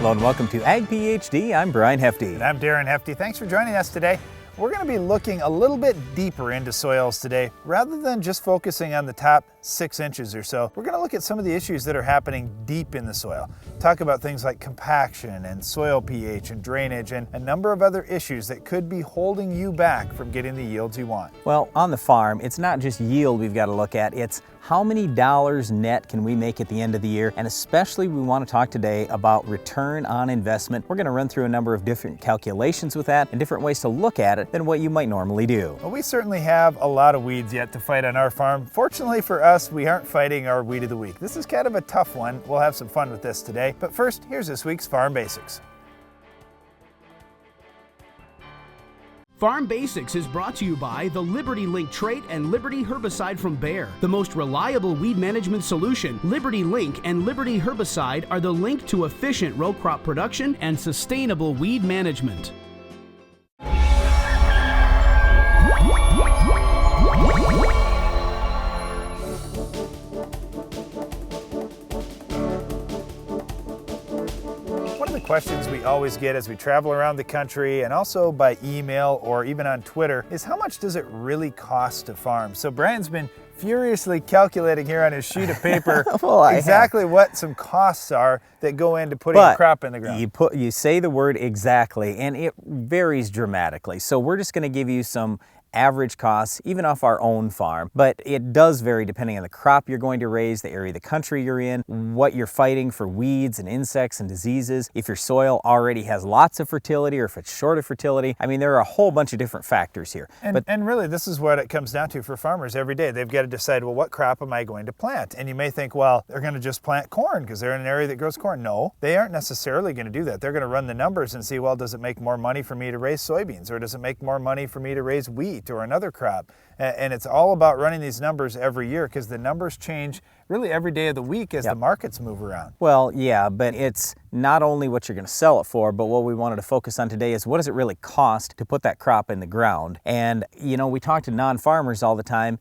Hello and welcome to Ag PhD. I'm Brian Hefty. And I'm Darren Hefty. Thanks for joining us today. We're going to be looking a little bit deeper into soils today. Rather than just focusing on the top 6 inches or so, we're going to look at some of the issues that are happening deep in the soil. Talk about things like compaction and soil pH and drainage and a number of other issues that could be holding you back from getting the yields you want. Well, on the farm, it's not just yield we've got to look at, it's how many dollars net can we make at the end of the year? And especially we want to talk today about return on investment. We're going to run through a number of different calculations with that and different ways to look at it than what you might normally do. Well, we certainly have a lot of weeds yet to fight on our farm. Fortunately for us, we aren't fighting our weed of the week. This is kind of a tough one. We'll have some fun with this today. But first, here's this week's Farm Basics. Farm Basics is brought to you by the Liberty Link trait and Liberty herbicide from Bayer. The most reliable weed management solution, Liberty Link and Liberty herbicide are the link to efficient row crop production and sustainable weed management. Questions we always get as we travel around the country and also by email or even on Twitter is how much does it really cost to farm? So Brian's been furiously calculating here on his sheet of paper exactly what some costs are that go into putting a crop in the ground. You say the word exactly and it varies dramatically. So we're just going to give you some average costs, even off our own farm, but it does vary depending on the crop you're going to raise, the area of the country you're in, what you're fighting for weeds and insects and diseases, if your soil already has lots of fertility or if it's short of fertility. I mean, there are a whole bunch of different factors here. And really, this is what it comes down to for farmers every day. They've got to decide, well, what crop am I going to plant? And you may think, well, they're going to just plant corn because they're in an area that grows corn. No, they aren't necessarily going to do that. They're going to run the numbers and see, well, does it make more money for me to raise soybeans, or does it make more money for me to raise wheat or another crop? And it's all about running these numbers every year because the numbers change really every day of the week as the markets move around. Well, yeah, but it's not only what you're going to sell it for, but what we wanted to focus on today is what does it really cost to put that crop in the ground? And, you know, we talk to non-farmers all the time,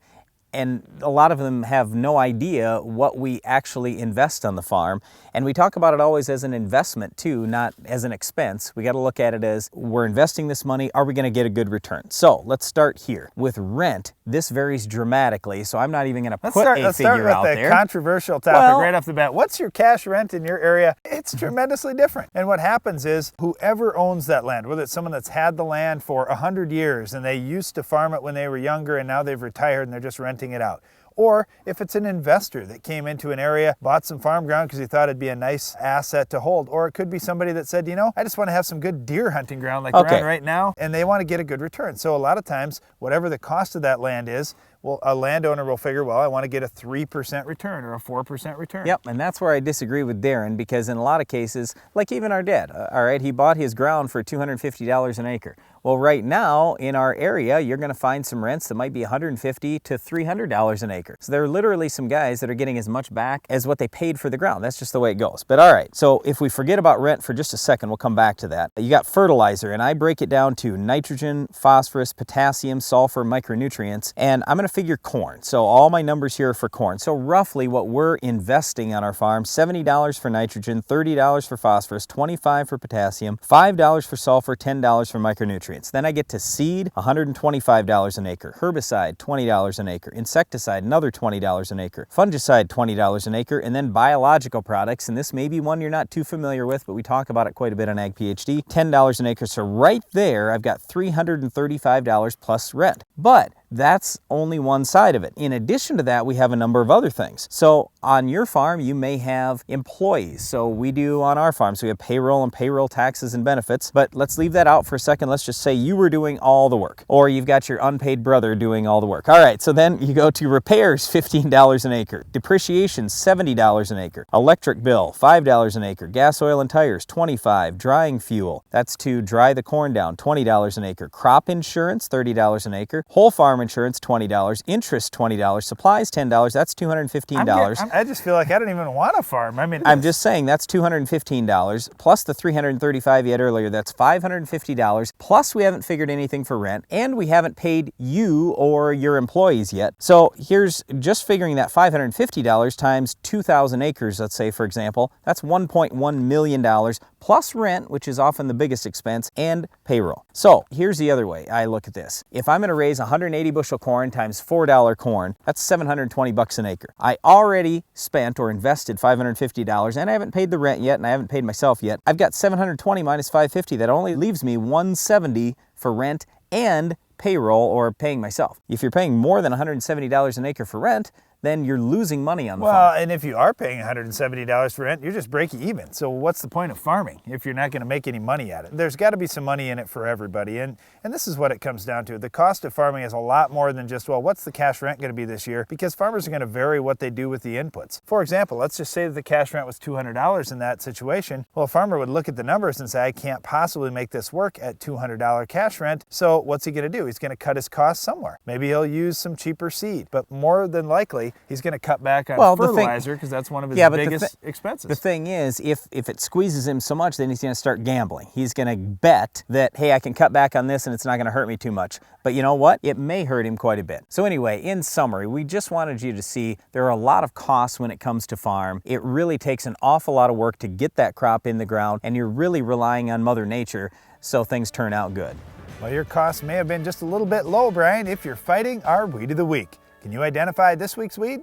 and a lot of them have no idea what we actually invest on the farm. And we talk about it always as an investment too, not as an expense. We got to look at it as we're investing this money, are we going to get a good return? So let's start here. With rent, this varies dramatically, so I'm not even going to put a figure out there. Let's start with the controversial topic right off the bat. What's your cash rent in your area? It's tremendously different. And what happens is whoever owns that land, whether it's someone that's had the land for 100 years and they used to farm it when they were younger and now they've retired and they're just renting it out. Or if it's an investor that came into an area, bought some farm ground because he thought it'd be a nice asset to hold. Or it could be somebody that said, you know, I just want to have some good deer hunting ground like we're on right now, and they want to get a good return. So a lot of times, whatever the cost of that land is, well, a landowner will figure, well, I want to get a 3% return or a 4% return. Yep, and that's where I disagree with Darren, because in a lot of cases, like even our dad, all right, he bought his ground for $250 an acre. Well, right now in our area, you're going to find some rents that might be $150 to $300 an acre. So there are literally some guys that are getting as much back as what they paid for the ground. That's just the way it goes. But all right, so if we forget about rent for just a second, we'll come back to that. You got fertilizer, and I break it down to nitrogen, phosphorus, potassium, sulfur, micronutrients, and I'm going to figure corn. So all my numbers here are for corn. So roughly what we're investing on our farm, $70 for nitrogen, $30 for phosphorus, $25 for potassium, $5 for sulfur, $10 for micronutrients. Then I get to seed, $125 an acre, herbicide, $20 an acre, insecticide, another $20 an acre, fungicide, $20 an acre, and then biological products, and this may be one you're not too familiar with, but we talk about it quite a bit on Ag PhD, $10 an acre. So right there, I've got $335 plus rent. But that's only one side of it. In addition to that, we have a number of other things. So on your farm, you may have employees. So we do on our farm. So we have payroll and payroll taxes and benefits. But let's leave that out for a second. Let's just say you were doing all the work, or you've got your unpaid brother doing all the work. All right, so then you go to repairs, $15 an acre. Depreciation, $70 an acre. Electric bill, $5 an acre. Gas, oil, and tires, $25. Drying fuel, that's to dry the corn down, $20 an acre. Crop insurance, $30 an acre. Whole farm insurance, $20. Interest, $20. Supplies, $10. That's $215. I just feel like I don't even want to farm. I mean, I'm just saying that's $215 plus the $335 you had earlier. That's $550. Plus we haven't figured anything for rent, and we haven't paid you or your employees yet. So here's just figuring that $550 times 2,000 acres, let's say, for example, that's $1.1 million plus rent, which is often the biggest expense, and payroll. So here's the other way I look at this. If I'm going to raise 180 bushel corn times $4 corn, that's 720 bucks an acre. I already spent or invested $550, and I haven't paid the rent yet, and I haven't paid myself yet. I've got 720 minus 550. That only leaves me 170 for rent and payroll or paying myself. If you're paying more than $170 an acre for rent, then you're losing money on the farm. Well, and if you are paying $170 for rent, you're just breaking even. So what's the point of farming if you're not going to make any money at it? There's got to be some money in it for everybody. And this is what it comes down to. The cost of farming is a lot more than just, well, what's the cash rent going to be this year? Because farmers are going to vary what they do with the inputs. For example, let's just say that the cash rent was $200 in that situation. Well, a farmer would look at the numbers and say, I can't possibly make this work at $200 cash rent. So what's he going to do? He's going to cut his costs somewhere. Maybe he'll use some cheaper seed, but more than likely, he's going to cut back on fertilizer because that's one of his biggest expenses. The thing is, if it squeezes him so much, then he's going to start gambling. He's going to bet that, hey, I can cut back on this and it's not going to hurt me too much. But you know what? It may hurt him quite a bit. So anyway, in summary, we just wanted you to see there are a lot of costs when it comes to farm. It really takes an awful lot of work to get that crop in the ground, and you're really relying on Mother Nature so things turn out good. Well, your costs may have been just a little bit low, Brian, if you're fighting our Weed of the Week. Can you identify this week's weed?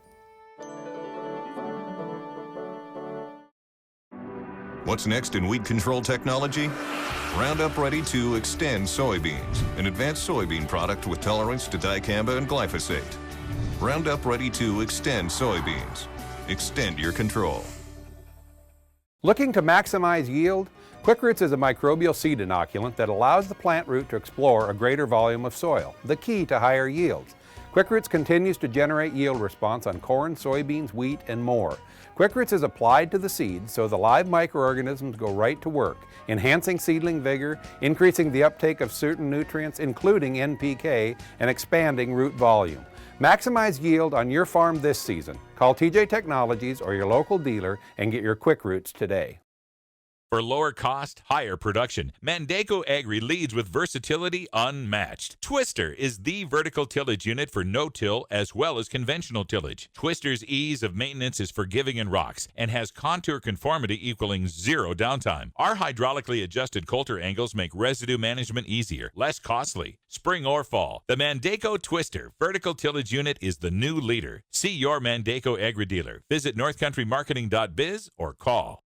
What's next in weed control technology? Roundup Ready 2 Extend soybeans, an advanced soybean product with tolerance to dicamba and glyphosate. Roundup Ready 2 Extend soybeans. Extend your control. Looking to maximize yield? Quick Roots is a microbial seed inoculant that allows the plant root to explore a greater volume of soil, the key to higher yields. Quick Roots continues to generate yield response on corn, soybeans, wheat, and more. Quick Roots is applied to the seeds so the live microorganisms go right to work, enhancing seedling vigor, increasing the uptake of certain nutrients, including NPK, and expanding root volume. Maximize yield on your farm this season. Call TJ Technologies or your local dealer and get your Quick Roots today. For lower cost, higher production, Mandaco Agri leads with versatility unmatched. Twister is the vertical tillage unit for no-till as well as conventional tillage. Twister's ease of maintenance is forgiving and rocks and has contour conformity equaling zero downtime. Our hydraulically adjusted coulter angles make residue management easier, less costly. Spring or fall, the Mandaco Twister vertical tillage unit is the new leader. See your Mandaco Agri dealer. Visit northcountrymarketing.biz or call.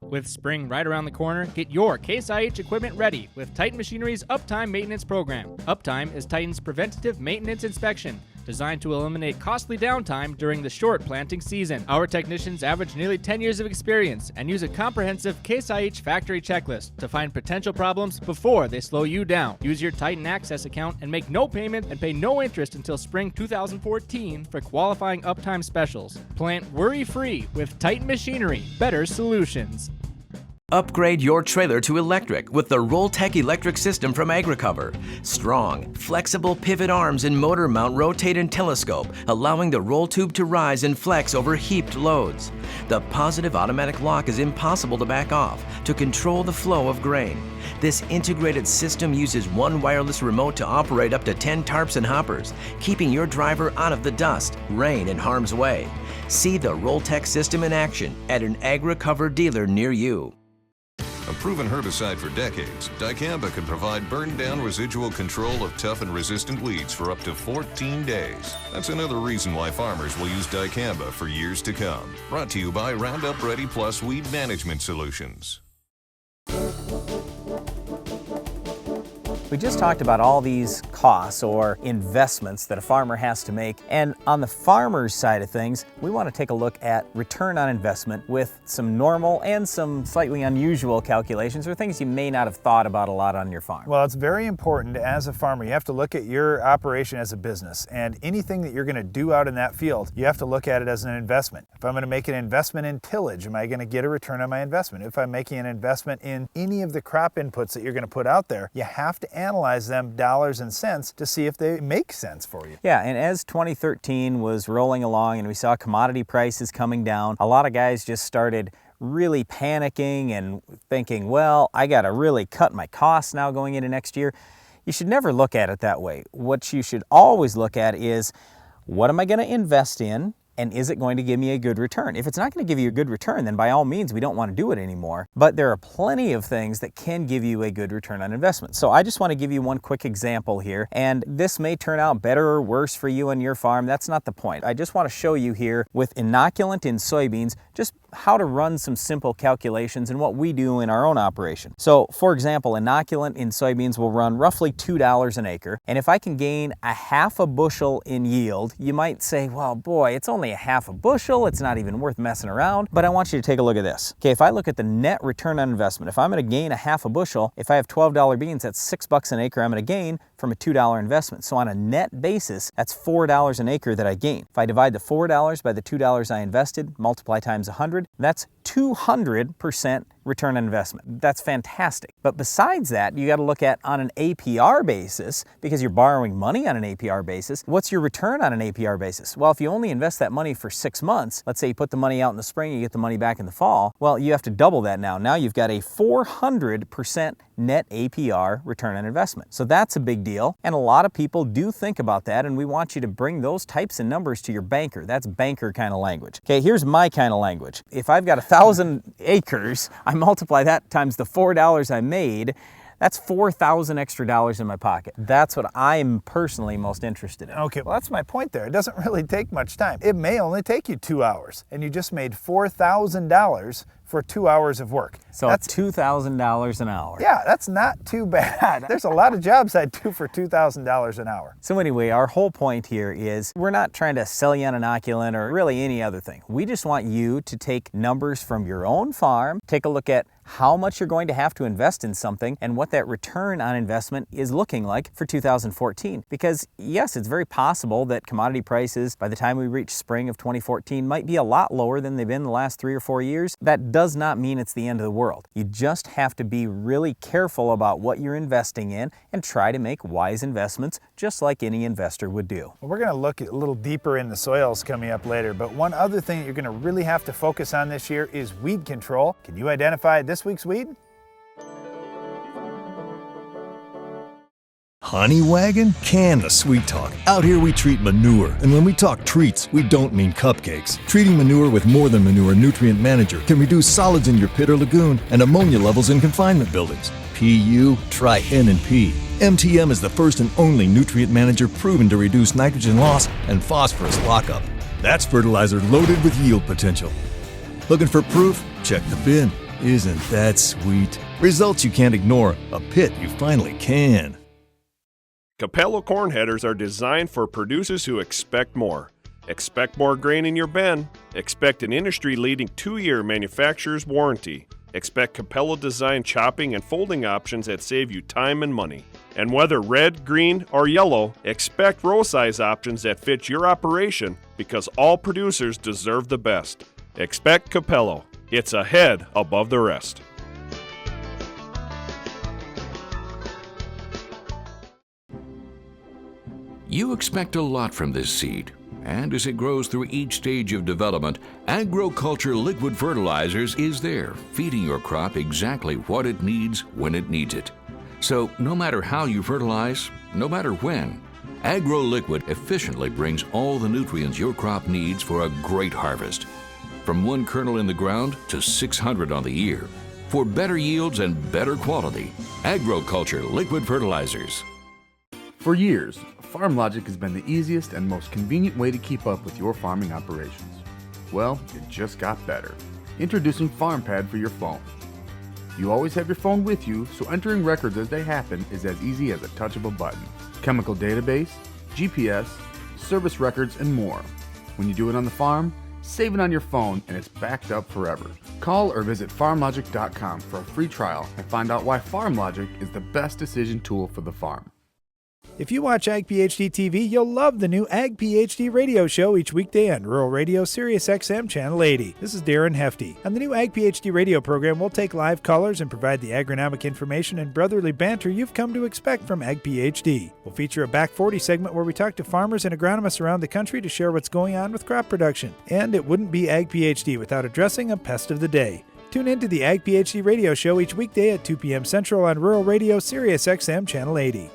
With spring right around the corner, get your Case IH equipment ready with Titan Machinery's Uptime Maintenance Program. Uptime is Titan's preventative maintenance inspection, designed to eliminate costly downtime during the short planting season. Our technicians average nearly 10 years of experience and use a comprehensive Case IH factory checklist to find potential problems before they slow you down. Use your Titan Access account and make no payment and pay no interest until spring 2014 for qualifying uptime specials. Plant worry-free with Titan Machinery. Better solutions. Upgrade your trailer to electric with the Rolltech electric system from AgriCover. Strong, flexible pivot arms and motor mount rotate and telescope, allowing the roll tube to rise and flex over heaped loads. The positive automatic lock is impossible to back off to control the flow of grain. This integrated system uses one wireless remote to operate up to 10 tarps and hoppers, keeping your driver out of the dust, rain, and harm's way. See the Rolltech system in action at an AgriCover dealer near you. A proven herbicide for decades, dicamba can provide burn-down residual control of tough and resistant weeds for up to 14 days. That's another reason why farmers will use dicamba for years to come. Brought to you by Roundup Ready Plus Weed Management Solutions. We just talked about all these costs or investments that a farmer has to make. And on the farmer's side of things, we want to take a look at return on investment with some normal and some slightly unusual calculations or things you may not have thought about a lot on your farm. Well, it's very important as a farmer. You have to look at your operation as a business, and anything that you're going to do out in that field, you have to look at it as an investment. If I'm going to make an investment in tillage, am I going to get a return on my investment? If I'm making an investment in any of the crop inputs that you're going to put out there, you have to analyze them dollars and cents to see if they make sense for you. Yeah, and as 2013 was rolling along and we saw commodity prices coming down, a lot of guys just started really panicking and thinking, well, I got to really cut my costs now going into next year. You should never look at it that way. What you should always look at is, what am I going to invest in? and is it going to give me a good return? If it's not going to give you a good return, then by all means, we don't want to do it anymore. But there are plenty of things that can give you a good return on investment. So I just want to give you one quick example here, and this may turn out better or worse for you and your farm. That's not the point. I just want to show you here with inoculant in soybeans, just how to run some simple calculations and what we do in our own operation. So for example, inoculant in soybeans will run roughly $2 an acre. And if I can gain a half a bushel in yield, you might say, well, boy, it's only a half a bushel. It's not even worth messing around. But I want you to take a look at this. Okay, if I look at the net return on investment, if I'm going to gain a half a bushel, if I have $12 beans, that's $6 an acre I'm going to gain from a $2 investment. So on a net basis, that's $4 an acre that I gain. If I divide the $4 by the $2 I invested, multiply times 100, that's 200% return on investment. That's fantastic. But besides that, you got to look at on an APR basis, because you're borrowing money on an APR basis. What's your return on an APR basis? Well, if you only invest that money for 6 months, let's say you put the money out in the spring, you get the money back in the fall, well, you have to double that now. Now you've got a 400% net APR return on investment. So that's a big deal. And a lot of people do think about that, and we want you to bring those types of numbers to your banker. That's banker kind of language. Okay, here's my kind of language. If I've got 1,000 acres, I multiply that times the $4 I made, that's $4,000 extra dollars in my pocket. That's what I'm personally most interested in. Okay, well, that's my point there. It doesn't really take much time. It may only take you 2 hours, and you just made $4,000 for 2 hours of work. So that's $2,000 an hour. Yeah, that's not too bad. There's a lot of jobs I'd do for $2,000 an hour. So anyway, our whole point here is we're not trying to sell you an inoculant or really any other thing. We just want you to take numbers from your own farm, take a look at how much you're going to have to invest in something and what that return on investment is looking like for 2014. Because yes, it's very possible that commodity prices by the time we reach spring of 2014 might be a lot lower than they've been the last 3 or 4 years. That does not mean it's the end of the world. You just have to be really careful about what you're investing in and try to make wise investments just like any investor would do. Well, we're going to look a little deeper in the soils coming up later, but one other thing that you're going to really have to focus on this year is weed control. Can you identify this week's weed? Honey Wagon? Can the sweet talk. Out here we treat manure, and when we talk treats, we don't mean cupcakes. Treating manure with More Than Manure Nutrient Manager can reduce solids in your pit or lagoon and ammonia levels in confinement buildings. PU, try N and P. MTM is the first and only nutrient manager proven to reduce nitrogen loss and phosphorus lockup. That's fertilizer loaded with yield potential. Looking for proof? Check the bin. Isn't that sweet? Results you can't ignore, a pit you finally can. Capello corn headers are designed for producers who expect more. Expect more grain in your bin. Expect an industry-leading 2-year manufacturer's warranty. Expect Capello-designed chopping and folding options that save you time and money. And whether red, green, or yellow, expect row size options that fit your operation because all producers deserve the best. Expect Capello. It's a head above the rest. You expect a lot from this seed, and as it grows through each stage of development, Agriculture Liquid Fertilizers is there, feeding your crop exactly what it needs when it needs it. So no matter how you fertilize, no matter when, AgroLiquid efficiently brings all the nutrients your crop needs for a great harvest. From 1 kernel in the ground to 600 on the ear. For better yields and better quality, Agriculture Liquid Fertilizers. For years, FarmLogic has been the easiest and most convenient way to keep up with your farming operations. Well, it just got better. Introducing FarmPad for your phone. You always have your phone with you, so entering records as they happen is as easy as a touch of a button. Chemical database, GPS, service records, and more. When you do it on the farm, save it on your phone and it's backed up forever. Call or visit farmlogic.com for a free trial and find out why FarmLogic is the best decision tool for the farm. If you watch Ag PhD TV, you'll love the new Ag PhD radio show each weekday on Rural Radio Sirius XM Channel 80. This is Darren Hefty. On the new Ag PhD radio program, we'll take live callers and provide the agronomic information and brotherly banter you've come to expect from Ag PhD. We'll feature a Back 40 segment where we talk to farmers and agronomists around the country to share what's going on with crop production. And it wouldn't be Ag PhD without addressing a pest of the day. Tune in to the Ag PhD radio show each weekday at 2 p.m. Central on Rural Radio Sirius XM Channel 80.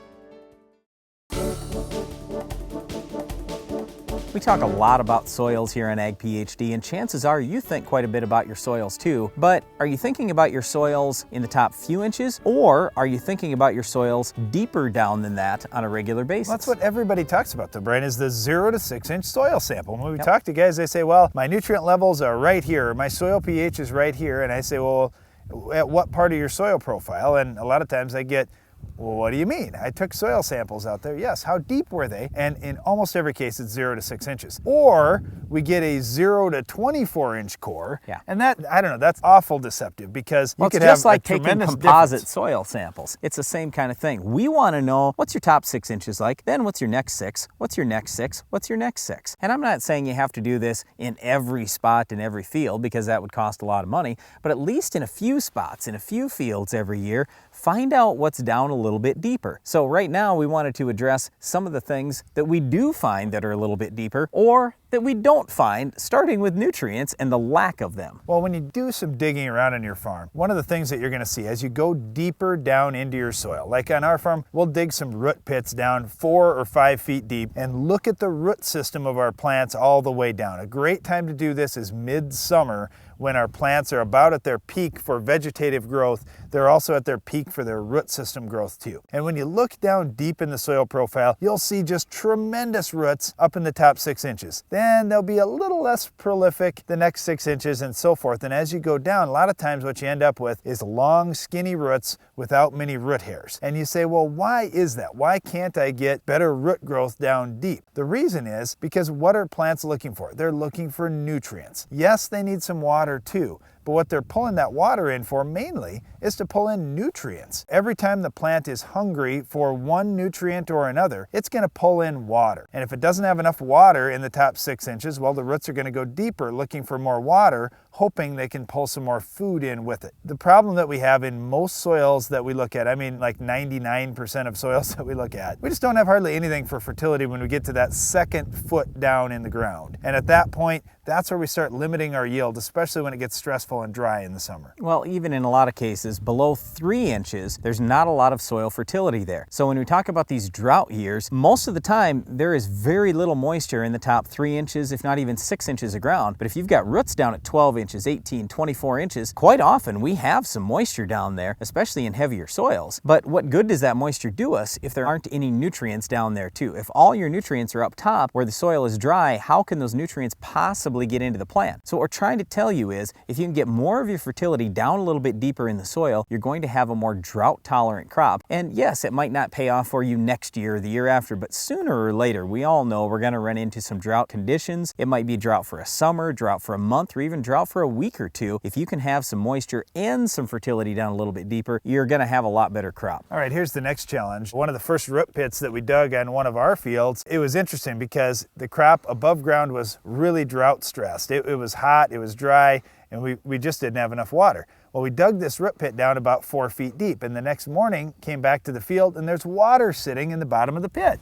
We talk a lot about soils here on Ag PhD, and chances are you think quite a bit about your soils too, but are you thinking about your soils in the top few inches, or are you thinking about your soils deeper down than that on a regular basis? Well, that's what everybody talks about though, Brian, is the 0 to 6 inch soil sample. When we talk to guys, they say, well, my nutrient levels are right here, my soil pH is right here, and I say, well, at what part of your soil profile? And a lot of times I get, well, what do you mean? I took soil samples out there. Yes, how deep were they? And in almost every case, it's 0 to 6 inches. Or we get a 0 to 24 inch core. Yeah. And that, I don't know, that's awful deceptive because you could it's just have like a taking tremendous composite difference. soil samples. It's the same kind of thing. We want to know what's your top 6 inches like, then what's your next 6, what's your next 6, what's your next 6. And I'm not saying you have to do this in every spot in every field because that would cost a lot of money, but at least in a few spots, in a few fields every year, find out what's down a little bit deeper. So right now we wanted to address some of the things that we do find that are a little bit deeper or that we don't find, starting with nutrients and the lack of them. Well, when you do some digging around on your farm, one of the things that you're going to see as you go deeper down into your soil, like on our farm, we'll dig some root pits down 4 or 5 feet deep and look at the root system of our plants all the way down. A great time to do this is mid-summer when our plants are about at their peak for vegetative growth. They're also at their peak for their root system growth too. And when you look down deep in the soil profile, you'll see just tremendous roots up in the top 6 inches. Then they'll be a little less prolific the next 6 inches and so forth. And as you go down, a lot of times what you end up with is long, skinny roots without many root hairs. And you say, well, why is that? Why can't I get better root growth down deep? The reason is because what are plants looking for? They're looking for nutrients. Yes, they need some water too, but what they're pulling that water in for mainly is to pull in nutrients. Every time the plant is hungry for one nutrient or another, it's going to pull in water. And if it doesn't have enough water in the top 6 inches, well, the roots are going to go deeper looking for more water, hoping they can pull some more food in with it. The problem that we have in most soils that we look at, I mean like 99% of soils that we look at, we just don't have hardly anything for fertility when we get to that second foot down in the ground. And at that point, that's where we start limiting our yield, especially when it gets stressful and dry in the summer. Well, even in a lot of cases, below 3 inches, there's not a lot of soil fertility there. So when we talk about these drought years, most of the time there is very little moisture in the top 3 inches, if not even 6 inches of ground. But if you've got roots down at 12 inches, 18, 24 inches, quite often we have some moisture down there, especially in heavier soils. But what good does that moisture do us if there aren't any nutrients down there too? If all your nutrients are up top where the soil is dry, how can those nutrients possibly get into the plant? So what we're trying to tell you is if you can get more of your fertility down a little bit deeper in the soil, you're going to have a more drought tolerant crop. And yes, it might not pay off for you next year or the year after, but sooner or later, we all know we're going to run into some drought conditions. It might be drought for a summer, drought for a month, or even drought for a week or two. If you can have some moisture and some fertility down a little bit deeper, you're going to have a lot better crop. All right, here's the next challenge. One of the first root pits that we dug on one of our fields, it was interesting because the crop above ground was really drought stressed. It was hot, it was dry, and we just didn't have enough water. Well, we dug this root pit down about 4 feet deep, and the next morning came back to the field and there's water sitting in the bottom of the pit.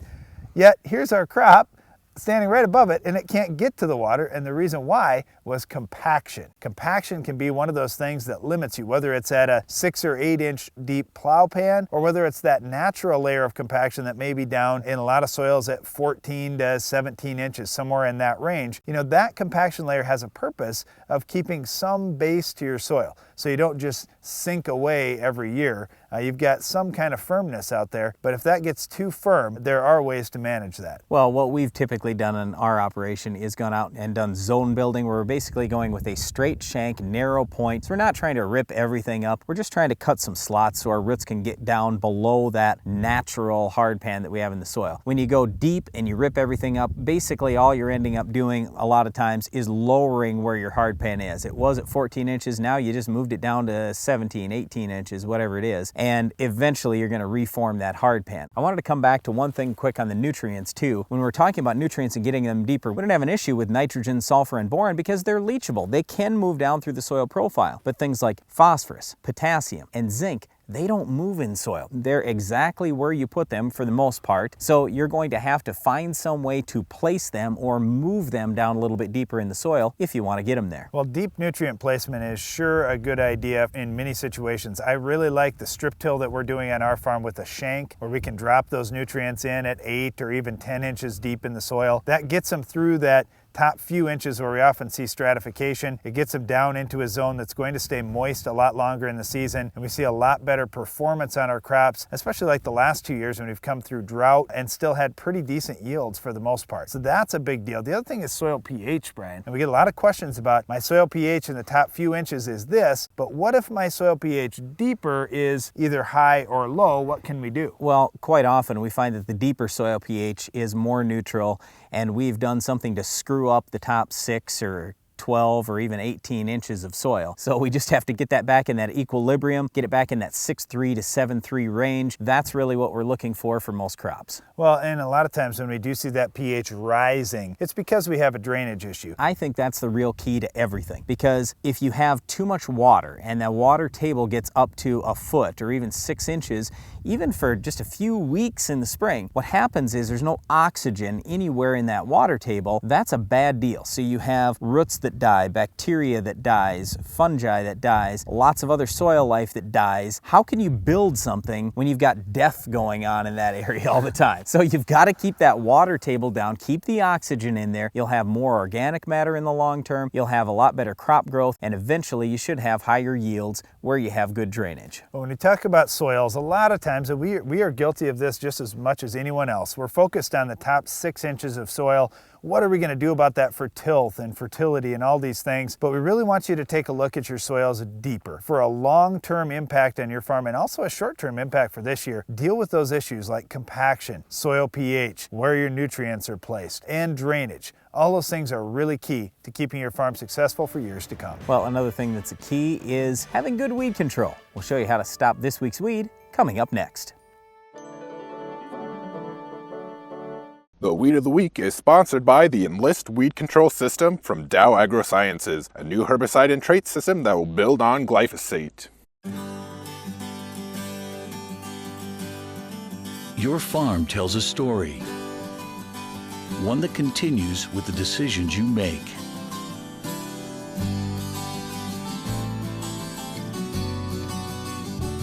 Yet here's our crop standing right above it and it can't get to the water, and the reason why was compaction. Compaction can be one of those things that limits you, whether it's at a 6 or 8 inch deep plow pan or whether it's that natural layer of compaction that may be down in a lot of soils at 14 to 17 inches, somewhere in that range. You know, that compaction layer has a purpose of keeping some base to your soil so you don't just sink away every year. You've got some kind of firmness out there, but if that gets too firm, there are ways to manage that. Well, what we've typically done in our operation is gone out and done zone building, where we're basically going with a straight shank, narrow point. So we're not trying to rip everything up. We're just trying to cut some slots so our roots can get down below that natural hard pan that we have in the soil. When you go deep and you rip everything up, basically all you're ending up doing a lot of times is lowering where your hard pan is. It was at 14 inches, now you just moved it down to 17, 18 inches, whatever it is. And eventually you're going to reform that hard pan. I wanted to come back to one thing quick on the nutrients too. When we're talking about nutrients and getting them deeper, we don't have an issue with nitrogen, sulfur, and boron because they're leachable. They can move down through the soil profile. But things like phosphorus, potassium, and zinc, they don't move in soil. They're exactly where you put them for the most part. So you're going to have to find some way to place them or move them down a little bit deeper in the soil if you want to get them there. Well, deep nutrient placement is sure a good idea in many situations. I really like the strip till that we're doing on our farm with a shank, where we can drop those nutrients in at 8 or even 10 inches deep in the soil. That gets them through that top few inches where we often see stratification. It gets them down into a zone that's going to stay moist a lot longer in the season, and we see a lot better performance on our crops, especially like the last 2 years when we've come through drought and still had pretty decent yields for the most part. So that's a big deal. The other thing is soil pH, Brian, and we get a lot of questions about my soil pH in the top few inches is this, but what if my soil pH deeper is either high or low? What can we do? Well, quite often we find that the deeper soil pH is more neutral, and we've done something to screw up the top 6 or 12 or even 18 inches of soil. So we just have to get that back in that equilibrium, get it back in that 6.3 to 7.3 range. That's really what we're looking for most crops. Well, and a lot of times when we do see that pH rising, it's because we have a drainage issue. I think that's the real key to everything, because if you have too much water and that water table gets up to a foot or even 6 inches, even for just a few weeks in the spring, what happens is there's no oxygen anywhere in that water table. That's a bad deal. So you have roots that die, bacteria that dies, fungi that dies, lots of other soil life that dies. How can you build something when you've got death going on in that area all the time? So you've got to keep that water table down, keep the oxygen in there. You'll have more organic matter in the long term. You'll have a lot better crop growth, and eventually you should have higher yields where you have good drainage. But when we talk about soils, a lot of times we are guilty of this just as much as anyone else. We're focused on the top 6 inches of soil. What are we going to do about that for tilth and fertility and all these things? But we really want you to take a look at your soils deeper for a long-term impact on your farm and also a short-term impact for this year. Deal with those issues like compaction, soil pH, where your nutrients are placed, and drainage. All those things are really key to keeping your farm successful for years to come. Well, another thing that's a key is having good weed control. We'll show you how to stop this week's weed coming up next. The Weed of the Week is sponsored by the Enlist Weed Control System from Dow AgroSciences, a new herbicide and trait system that will build on glyphosate. Your farm tells a story, one that continues with the decisions you make.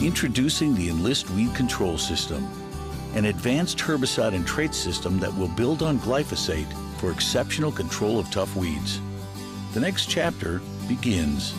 Introducing the Enlist Weed Control System, an advanced herbicide and trait system that will build on glyphosate for exceptional control of tough weeds. The next chapter begins.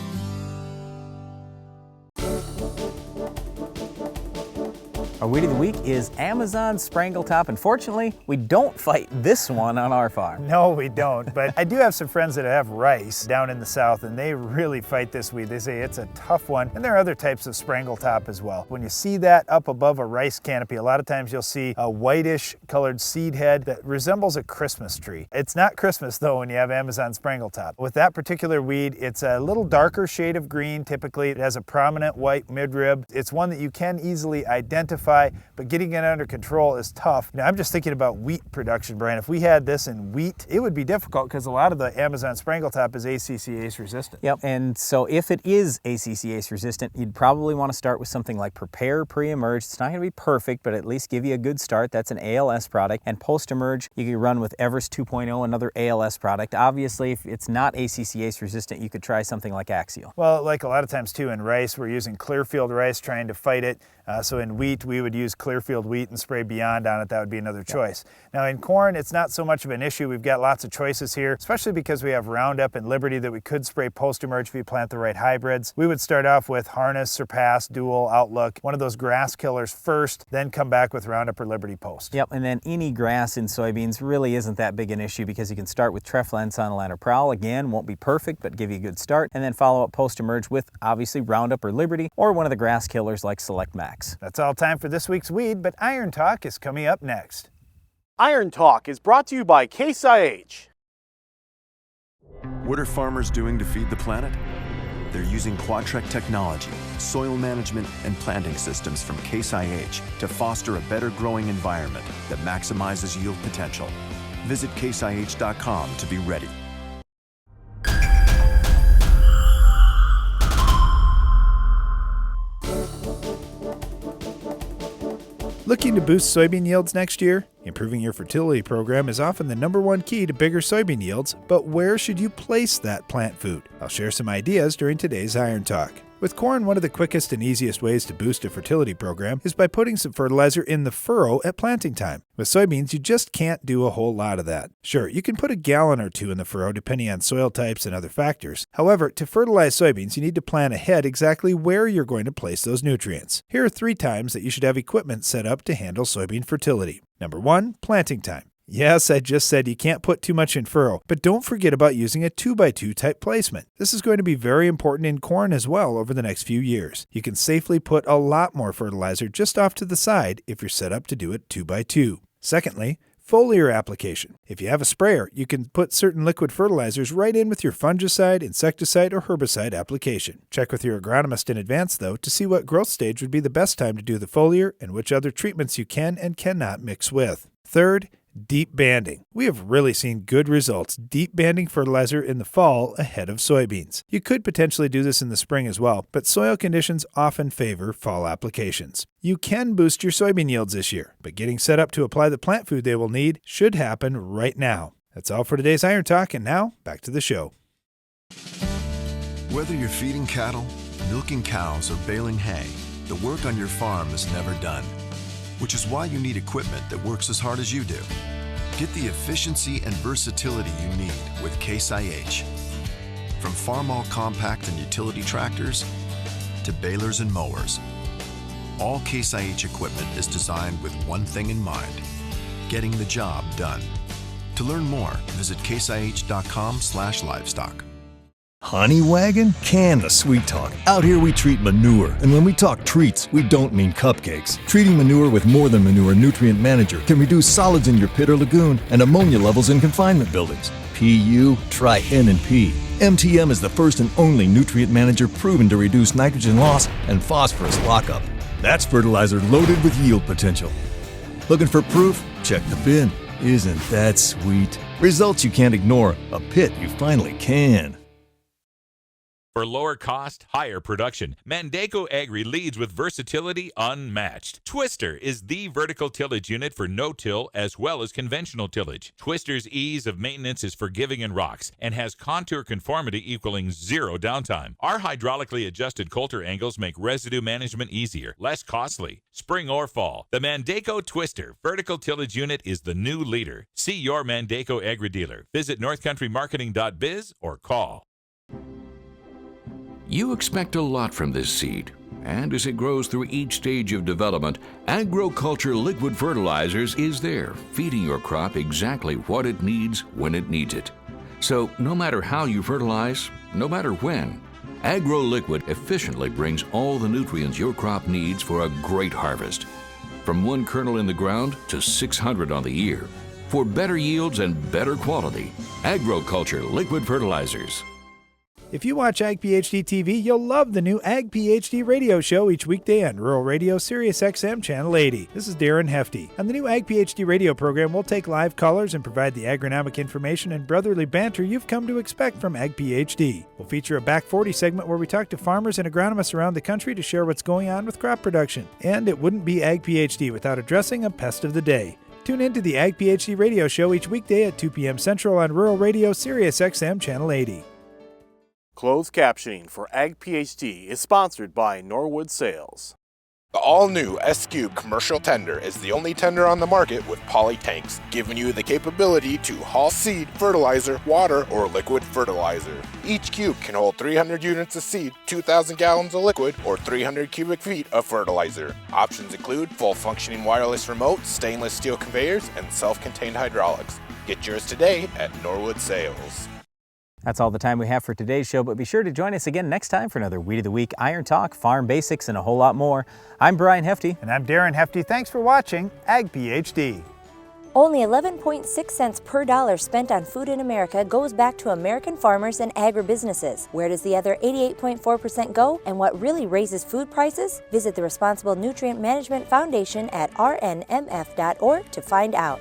Our Weed of the Week is Amazon Sprangletop. Unfortunately, we don't fight this one on our farm. No, we don't, but I do have some friends that have rice down in the south, and they really fight this weed. They say it's a tough one, and there are other types of Sprangletop as well. When you see that up above a rice canopy, a lot of times you'll see a whitish colored seed head that resembles a Christmas tree. It's not Christmas though when you have Amazon Sprangletop. With that particular weed, it's a little darker shade of green typically. It has a prominent white midrib. It's one that you can easily identify, but getting it under control is tough. Now, I'm just thinking about wheat production, Brian. If we had this in wheat, it would be difficult because a lot of the Amazon Sprangletop is ACCase resistant. Yep, and so if it is ACCase resistant, you'd probably want to start with something like Prepare Pre-Emerge. It's not going to be perfect, but at least give you a good start. That's an ALS product. And Post-Emerge, you can run with Everest 2.0, another ALS product. Obviously, if it's not ACCase resistant, you could try something like Axial. Well, like a lot of times too in rice, we're using Clearfield rice trying to fight it. So in wheat, we would use Clearfield wheat and spray Beyond on it. That would be another choice. Now in corn, it's not so much of an issue. We've got lots of choices here, especially because we have Roundup and Liberty that we could spray post-emerge if we plant the right hybrids. We would start off with Harness, Surpass, Dual, Outlook, one of those grass killers first, then come back with Roundup or Liberty post. Yep, and then any grass in soybeans really isn't that big an issue because you can start with Treflan, Sonalan, or Prowl. Again, won't be perfect, but give you a good start. And then follow up post-emerge with obviously Roundup or Liberty, or one of the grass killers like Select Max. That's all time for this week's weed, but Iron Talk is coming up next. Iron Talk is brought to you by Case IH. What are farmers doing to feed the planet? They're using Quadtrek technology, soil management, and planting systems from Case IH to foster a better growing environment that maximizes yield potential. Visit caseih.com to be ready. Looking to boost soybean yields next year? Improving your fertility program is often the #1 key to bigger soybean yields, but where should you place that plant food? I'll share some ideas during today's Iron Talk. With corn, one of the quickest and easiest ways to boost a fertility program is by putting some fertilizer in the furrow at planting time. With soybeans, you just can't do a whole lot of that. Sure, you can put a gallon or two in the furrow depending on soil types and other factors. However, to fertilize soybeans, you need to plan ahead exactly where you're going to place those nutrients. Here are 3 times that you should have equipment set up to handle soybean fertility. Number 1, planting time. Yes, I just said you can't put too much in furrow, but don't forget about using a 2x2 type placement. This is going to be very important in corn as well over the next few years. You can safely put a lot more fertilizer just off to the side if you're set up to do it 2x2. Secondly, foliar application. If you have a sprayer, you can put certain liquid fertilizers right in with your fungicide, insecticide, or herbicide application. Check with your agronomist in advance, though, to see what growth stage would be the best time to do the foliar and which other treatments you can and cannot mix with. Third, deep banding. We have really seen good results deep banding fertilizer in the fall ahead of soybeans. You could potentially do this in the spring as well, but soil conditions often favor fall applications. You can boost your soybean yields this year, but getting set up to apply the plant food they will need should happen right now. That's all for today's Iron Talk, and now back to the show. Whether you're feeding cattle, milking cows, or baling hay, the work on your farm is never done. Which is why you need equipment that works as hard as you do. Get the efficiency and versatility you need with Case IH. From Farmall compact and utility tractors to balers and mowers, all Case IH equipment is designed with one thing in mind: getting the job done. To learn more, visit caseih.com/livestock. Honey Wagon? Can the sweet talk. Out here we treat manure, and when we talk treats, we don't mean cupcakes. Treating manure with More Than Manure Nutrient Manager can reduce solids in your pit or lagoon and ammonia levels in confinement buildings. PU, try N and P. MTM is the first and only nutrient manager proven to reduce nitrogen loss and phosphorus lockup. That's fertilizer loaded with yield potential. Looking for proof? Check the bin. Isn't that sweet? Results you can't ignore. A pit you finally can. For lower cost, higher production, Mandaco Agri leads with versatility unmatched. Twister is the vertical tillage unit for no-till as well as conventional tillage. Twister's ease of maintenance is forgiving and rocks and has contour conformity equaling 0 downtime. Our hydraulically adjusted coulter angles make residue management easier, less costly. Spring or fall, the Mandaco Twister vertical tillage unit is the new leader. See your Mandaco Agri dealer. Visit northcountrymarketing.biz or call. You expect a lot from this seed, and as it grows through each stage of development, Agriculture Liquid Fertilizers is there, feeding your crop exactly what it needs when it needs it. So no matter how you fertilize, no matter when, AgroLiquid efficiently brings all the nutrients your crop needs for a great harvest. From 1 kernel in the ground to 600 on the ear. For better yields and better quality, Agriculture Liquid Fertilizers. If you watch Ag PhD TV, you'll love the new Ag PhD radio show each weekday on Rural Radio Sirius XM Channel 80. This is Darren Hefty. On the new Ag PhD radio program, we'll take live callers and provide the agronomic information and brotherly banter you've come to expect from Ag PhD. We'll feature a Back 40 segment where we talk to farmers and agronomists around the country to share what's going on with crop production. And it wouldn't be Ag PhD without addressing a pest of the day. Tune in to the Ag PhD radio show each weekday at 2 p.m. Central on Rural Radio Sirius XM Channel 80. Closed captioning for Ag PhD is sponsored by Norwood Sales. The all-new S-Cube commercial tender is the only tender on the market with poly tanks, giving you the capability to haul seed, fertilizer, water, or liquid fertilizer. Each cube can hold 300 units of seed, 2,000 gallons of liquid, or 300 cubic feet of fertilizer. Options include full functioning wireless remote, stainless steel conveyors, and self-contained hydraulics. Get yours today at Norwood Sales. That's all the time we have for today's show, but be sure to join us again next time for another Weed of the Week, Iron Talk, Farm Basics, and a whole lot more. I'm Brian Hefty. And I'm Darren Hefty. Thanks for watching Ag PhD. Only 11.6 cents per dollar spent on food in America goes back to American farmers and agribusinesses. Where does the other 88.4% go, and what really raises food prices? Visit the Responsible Nutrient Management Foundation at rnmf.org to find out.